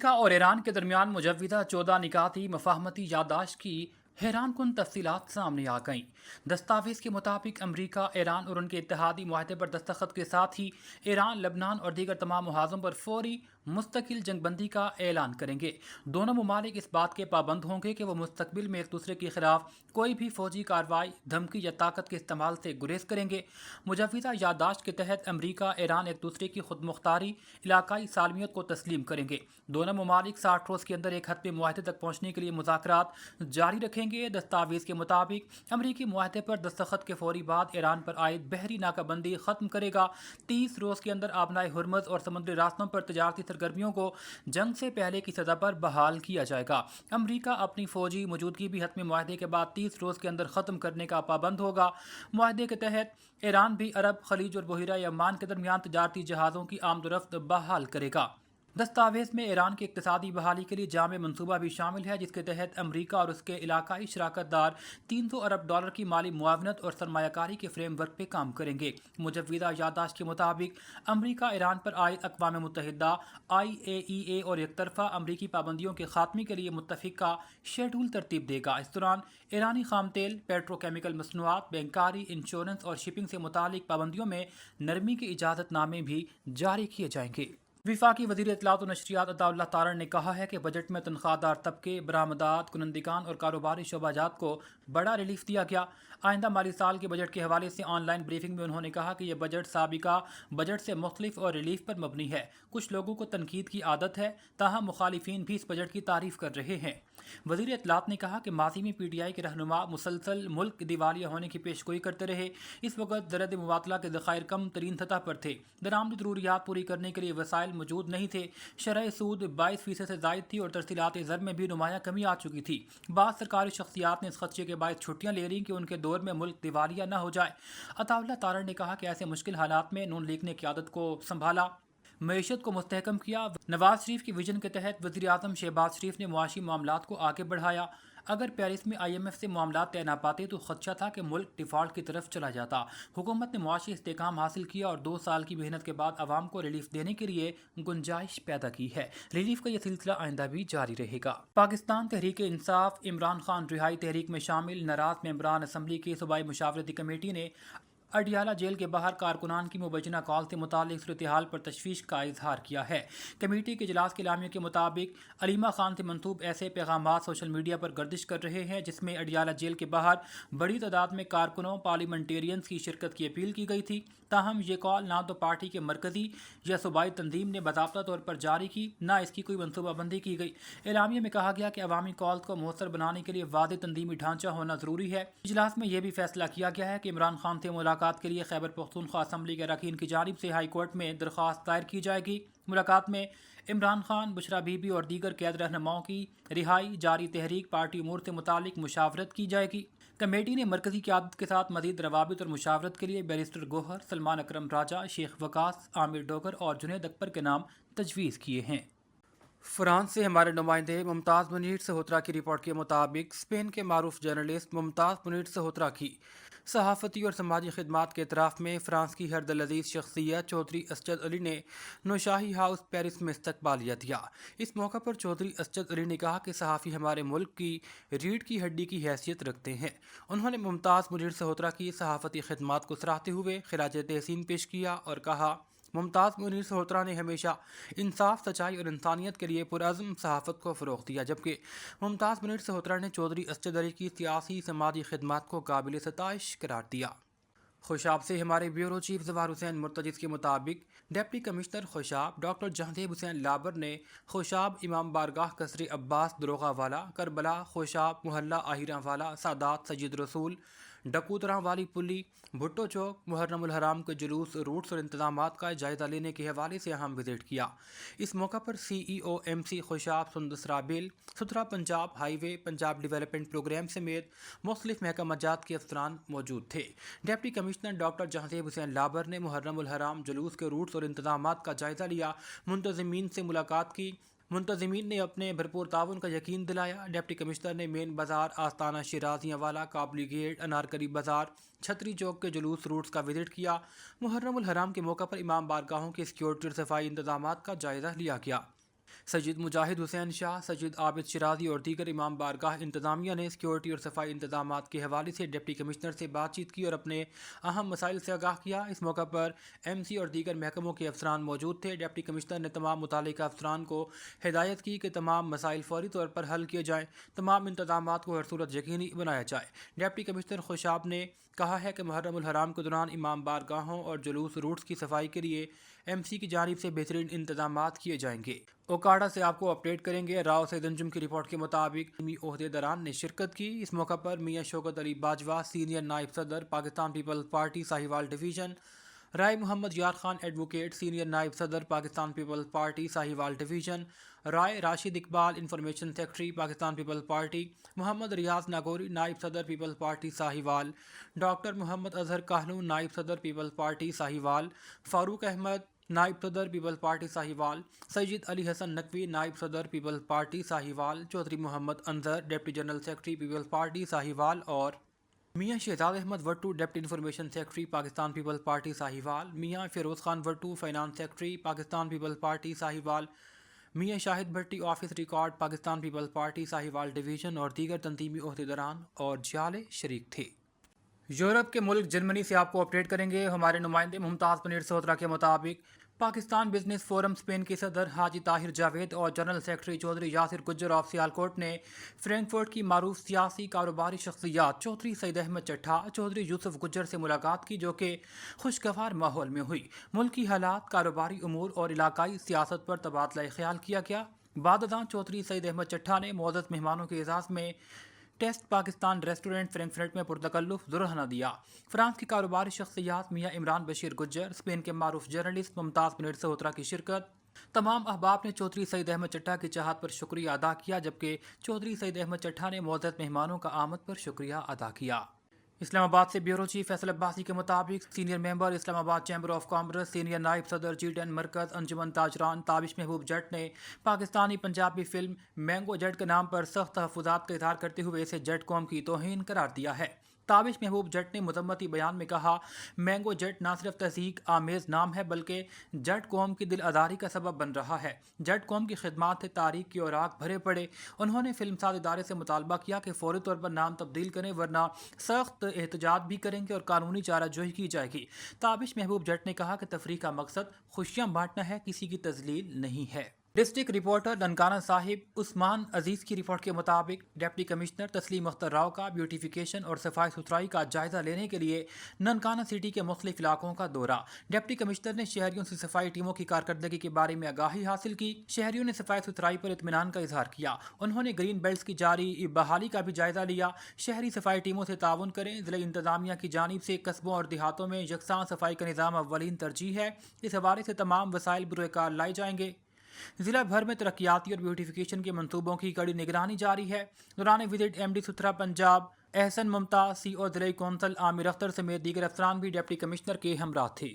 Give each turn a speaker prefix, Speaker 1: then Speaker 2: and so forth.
Speaker 1: امریکہ اور ایران کے درمیان مجوزہ 14 نکاتی مفاہمتی یادداشت کی حیران کن تفصیلات سامنے آ گئیں۔ دستاویز کے مطابق امریکہ، ایران اور ان کے اتحادی معاہدے پر دستخط کے ساتھ ہی ایران، لبنان اور دیگر تمام محاذوں پر فوری مستقل جنگ بندی کا اعلان کریں گے۔ دونوں ممالک اس بات کے پابند ہوں گے کہ وہ مستقبل میں ایک دوسرے کے خلاف کوئی بھی فوجی کارروائی، دھمکی یا طاقت کے استعمال سے گریز کریں گے۔ مجوزہ یادداشت کے تحت امریکہ، ایران ایک دوسرے کی خود مختاری، علاقائی سالمیت کو تسلیم کریں گے۔ دونوں ممالک 60 روز کے اندر ایک حتمی معاہدے تک پہنچنے کے لیے مذاکرات جاری رکھیں گے۔ دستاویز کے مطابق امریکی معاہدے پر دستخط کے فوری بعد ایران پر عائد بحری ناکہ بندی ختم کرے گا۔ 30 روز کے اندر آبنائے ہرمز اور سمندری راستوں پر تجارتی سرگرمیوں کو جنگ سے پہلے کی سطح پر بحال کیا جائے گا۔ امریکہ اپنی فوجی موجودگی بھی حتمی معاہدے کے بعد 30 روز کے اندر ختم کرنے کا پابند ہوگا۔ معاہدے کے تحت ایران بھی عرب، خلیج اور بحیرہ عمان کے درمیان تجارتی جہازوں کی آمد و رفت بحال کرے گا۔ دستاویز میں ایران کی اقتصادی بحالی کے لیے جامع منصوبہ بھی شامل ہے، جس کے تحت امریکہ اور اس کے علاقائی شراکت دار 300 ارب ڈالر کی مالی معاونت اور سرمایہ کاری کے فریم ورک پہ کام کریں گے۔ مجوزہ یادداشت کے مطابق امریکہ ایران پر عائد اقوام متحدہ، IAEA اور یک طرفہ امریکی پابندیوں کے خاتمے کے لیے متفقہ شیڈول ترتیب دے گا۔ اس دوران ایرانی خام تیل، پیٹرو کیمیکل مصنوعات، بینکاری، انشورنس اور شپنگ سے متعلق پابندیوں میں نرمی کے اجازت نامے بھی جاری کیے جائیں گے۔ وفاقی وزیر اطلاعات و نشریات عطا اللہ تارڑ نے کہا ہے کہ بجٹ میں تنخواہ دار طبقے، برآمدات کنندگان اور کاروباری شعبہ جات کو بڑا ریلیف دیا گیا۔ آئندہ مالی سال کے بجٹ کے حوالے سے آن لائن بریفنگ میں انہوں نے کہا کہ یہ بجٹ سابقہ بجٹ سے مختلف اور ریلیف پر مبنی ہے۔ کچھ لوگوں کو تنقید کی عادت ہے، تاہم مخالفین بھی اس بجٹ کی تعریف کر رہے ہیں۔ وزیر اطلاعات نے کہا کہ ماضی میں PTI کے رہنما مسلسل ملک دیوالیہ ہونے کی پیشگوئی کرتے رہے۔ اس وقت زرعی مبادلہ کے ذخائر کم ترین سطح پر تھے، درآمدی ضروریات پوری کرنے کے لیے وسائل موجود نہیں تھے، شرح سود 22% سے زائد تھی اور ترسیلات زر میں بھی نمایاں کمی آ چکی تھی۔ بعض سرکاری شخصیات نے اس خدشے کے باعث چھٹیاں لے لیں کہ ان کے دور میں ملک دیوالیہ نہ ہو جائے۔ عطا اللہ تارڑ نے کہا کہ ایسے مشکل حالات میں نون لیگ نے قیادت کو سنبھالا، معیشت کو مستحکم کیا۔ نواز شریف کی ویژن کے تحت وزیر اعظم شہباز شریف نے معاشی معاملات کو آگے بڑھایا۔ اگر پیرس میں IMF سے معاملات طے نہ پاتے تو خدشہ تھا کہ ملک ڈیفالٹ کی طرف چلا جاتا۔ حکومت نے معاشی استحکام حاصل کیا اور 2 سال کی محنت کے بعد عوام کو ریلیف دینے کے لیے گنجائش پیدا کی ہے۔ ریلیف کا یہ سلسلہ آئندہ بھی جاری رہے گا۔ پاکستان تحریک انصاف عمران خان رہائی تحریک میں شامل ناراض ممبران اسمبلی کی صوبائی مشاورتی کمیٹی نے اڈیالہ جیل کے باہر کارکنان کی مبینہ کال سے متعلق صورتحال پر تشویش کا اظہار کیا ہے۔ کمیٹی کے اجلاس کے اعلامیہ کے مطابق علیمہ خان سے منسوب ایسے پیغامات سوشل میڈیا پر گردش کر رہے ہیں جس میں اڈیالہ جیل کے باہر بڑی تعداد میں کارکنوں، پارلیمنٹیرینز کی شرکت کی اپیل کی گئی تھی۔ تاہم یہ کال نہ تو پارٹی کے مرکزی یا صوبائی تنظیم نے باضابطہ طور پر جاری کی، نہ اس کی کوئی منصوبہ بندی کی گئی۔ اعلامیہ میں کہا گیا کہ عوامی کالز کو مؤثر بنانے کے لیے واضح تنظیمی ڈھانچہ ہونا ضروری ہے۔ اجلاس میں یہ بھی فیصلہ کیا گیا ہے کہ عمران خان سے ملاقات کے لیے خیبر پختونخوا اسمبلی کے اراکین کی جانب سے ہائی کورٹ میں درخواست دائر کی جائے گی۔ ملاقات میں عمران خان، بشرا بی بی اور دیگر قید رہنماؤں کی رہائی، جاری تحریک، پارٹی امور سے متعلق مشاورت کی جائے گی۔ کمیٹی نے مرکزی قیادت کے ساتھ مزید روابط اور مشاورت کے لیے بیرسٹر گوہر، سلمان اکرم راجہ، شیخ وقاص، عامر ڈوگر اور جنید اکبر کے نام تجویز کیے ہیں۔ فرانس سے ہمارے نمائندے ممتاز منیر سہوترا کی رپورٹ کے مطابق اسپین کے معروف جرنلسٹ ممتاز منیر سہوترا کی صحافتی اور سماجی خدمات کے اعتراف میں فرانس کی ہر دل عزیز شخصیت چودھری اسجد علی نے نوشاہی ہاؤس پیرس میں استقبالیہ دیا۔ اس موقع پر چودھری اسجد علی نے کہا کہ صحافی ہمارے ملک کی ریڑھ کی ہڈی کی حیثیت رکھتے ہیں۔ انہوں نے ممتاز منیر سہوترا کی صحافتی خدمات کو سراہتے ہوئے خراج تحسین پیش کیا اور کہا ممتاز منیر سہوترا نے ہمیشہ انصاف، سچائی اور انسانیت کے لیے پرعزم صحافت کو فروغ دیا، جبکہ ممتاز منیر سہوترا نے چودھری اسجد علی کی سیاسی سماجی خدمات کو قابل ستائش قرار دیا۔ خوشاب سے ہمارے بیورو چیف ظفر حسین مرتجز کے مطابق deputy commissioner Khushab doctor Jahanzeb Hussain لابر نے خوشاب امام بارگاہ قصر عباس دروغہ والا، کربلا، خوشاب محلہ آہیراں والا، سادات سجید رسول، ڈکوتراں والی پلی، بھٹو چوک، محرم الحرام کے جلوس، روٹس اور انتظامات کا جائزہ لینے کے حوالے سے اہم وزٹ کیا۔ اس موقع پر CEO MC خوشاب سندس رابیل، ستھرا پنجاب ہائی وے، پنجاب ڈیولپمنٹ پروگرام سمیت مختلف محکمہ جات کے افسران موجود تھے۔ Deputy commissioner doctor Jahanzeb Hussain لابر نے محرم الحرام جلوس کے روٹس اور انتظامات کا جائزہ لیا، منتظمین سے ملاقات کی۔ منتظمین نے اپنے بھرپور تعاون کا یقین دلایا۔ ڈپٹی کمشنر نے مین بازار، آستانہ شیرازیاں والا، کابلی گیٹ، انارکلی بازار، چھتری چوک کے جلوس روٹس کا وزٹ کیا۔ محرم الحرام کے موقع پر امام بارگاہوں کی سیکیورٹی اور صفائی انتظامات کا جائزہ لیا گیا۔ سید مجاہد حسین شاہ، سید عابد شرازی اور دیگر امام بارگاہ انتظامیہ نے سیکورٹی اور صفائی انتظامات کے حوالے سے ڈپٹی کمشنر سے بات چیت کی اور اپنے اہم مسائل سے آگاہ کیا۔ اس موقع پر ایم سی اور دیگر محکموں کے افسران موجود تھے۔ ڈپٹی کمشنر نے تمام متعلقہ افسران کو ہدایت کی کہ تمام مسائل فوری طور پر حل کیے جائیں، تمام انتظامات کو ہر صورت یقینی بنایا جائے۔ ڈپٹی کمشنر خوشاب نے کہا ہے کہ محرم الحرام کے دوران امام بارگاہوں اور جلوس روٹس کی صفائی کے لیے ایم سی کی جانب سے بہترین انتظامات کیے جائیں گے۔ اوکاڑا سے آپ کو اپڈیٹ کریں گے۔ راؤ سید انجم کی رپورٹ کے مطابق عہدے داران نے شرکت کی۔ اس موقع پر میاں شوکت علی باجوہ، سینئر نائب صدر Pakistan Peoples Party Sahiwal division, Rai Muhammad Yar Khan advocate, senior نائب صدر Pakistan Peoples Party Sahiwal division, Rai Rashid Iqbal, information secretary Pakistan Peoples Party, Muhammad Riaz Nagori, نائب صدر پیپلز پارٹی ساہیوال، ڈاکٹر محمد اظہر کاہلوں، نائب صدر پیپلز پارٹی ساہیوال، فاروق احمد، نائب صدر پیپلز پارٹی ساہیوال، سید علی حسن نقوی، نائب صدر Peoples Party Sahiwal, Chaudhry Muhammad Anzar, deputy general secretary Peoples Party Sahiwal, اور Mian Shahzad Ahmed Wattoo, deputy information secretary Pakistan Peoples Party Sahiwal, Mian Feroz Khan Wattoo, finance secretary Pakistan Peoples Party Sahiwal, Mian Shahid Bhatti, office record Pakistan Peoples Party Sahiwal division اور دیگر تنظیمی عہدیداران اور جھالے شریک تھے۔ یورپ کے ملک جرمنی سے آپ کو اپڈیٹ کریں گے۔ ہمارے نمائندے ممتاز پنیر سہوترا کے مطابق پاکستان بزنس فورم اسپین کے صدر حاجی طاہر جاوید اور general secretary Chaudhry Yasir Gujjar of Sialkot نے فرینکفرٹ کی معروف سیاسی کاروباری شخصیات چودھری سعید احمد چٹھا، چودھری یوسف گجر سے ملاقات کی، جو کہ خوشگوار ماحول میں ہوئی۔ ملکی حالات، کاروباری امور اور علاقائی سیاست پر تبادلہ خیال کیا گیا۔ بعد ازاں چودھری سعید احمد چٹھا نے معزز مہمانوں کے اعزاز میں ٹیسٹ پاکستان ریسٹورنٹ فرینکفرٹ میں پرتکلف ظرحنہ دیا۔ فرانس کی کاروباری شخصیات میاں عمران بشیر گجر، اسپین کے معروف جرنلسٹ ممتاز پنیر سہوترا کی شرکت۔ تمام احباب نے چودھری سعید احمد چٹھا کی چاہت پر شکریہ ادا کیا، جبکہ چودھری سعید احمد چٹھا نے معزز مہمانوں کا آمد پر شکریہ ادا کیا۔ اسلام آباد سے بیورو چیف فیصل عباسی کے مطابق سینئر ممبر اسلام آباد چیمبر آف کامرس، سینئر نائب صدر G10 مرکز انجمن تاجران تابش محبوب جٹ نے پاکستانی پنجابی فلم مینگو جٹ کے نام پر سخت تحفظات کا اظہار کرتے ہوئے اسے جٹ قوم کی توہین قرار دیا ہے۔ تابش محبوب جٹ نے مذمتی بیان میں کہا، مینگو جٹ نہ صرف تضحیک آمیز نام ہے بلکہ جٹ قوم کی دل آزاری کا سبب بن رہا ہے۔ جٹ قوم کی خدمات سے تاریخ کی اوراق بھرے پڑے۔ انہوں نے فلم ساز ادارے سے مطالبہ کیا کہ فوری طور پر نام تبدیل کریں، ورنہ سخت احتجاج بھی کریں گے اور قانونی چارہ جوئی کی جائے گی۔ تابش محبوب جٹ نے کہا کہ تفریح کا مقصد خوشیاں بانٹنا ہے، کسی کی تذلیل نہیں ہے۔ ڈسٹرکٹ رپورٹر ننکانہ صاحب عثمان عزیز کی رپورٹ کے مطابق ڈپٹی کمشنر تسلیم اختر راؤ کا بیوٹیفیکیشن اور صفائی ستھرائی کا جائزہ لینے کے لیے ننکانہ سٹی کے مختلف علاقوں کا دورہ۔ ڈپٹی کمشنر نے شہریوں سے صفائی ٹیموں کی کارکردگی کے بارے میں آگاہی حاصل کی۔ شہریوں نے صفائی ستھرائی پر اطمینان کا اظہار کیا۔ انہوں نے گرین بیلٹس کی جاری بحالی کا بھی جائزہ لیا۔ شہری صفائی ٹیموں سے تعاون کریں۔ ضلع انتظامیہ کی جانب سے قصبوں اور دیہاتوں میں یکساں صفائی کا نظام اولین ترجیح ہے۔ اس حوالے سے تمام وسائل بروئے کار لائے جائیں گے۔ ضلع بھر میں ترقیاتی اور بیوٹیفیکیشن کے منصوبوں کی کڑی نگرانی جاری ہے۔ دوران وزٹ ایم ڈی ستھرا پنجاب احسن ممتاز، سی او ضلعی کونسل عامر اختر سمیت دیگر افسران بھی ڈپٹی کمشنر کے ہمراہ تھے۔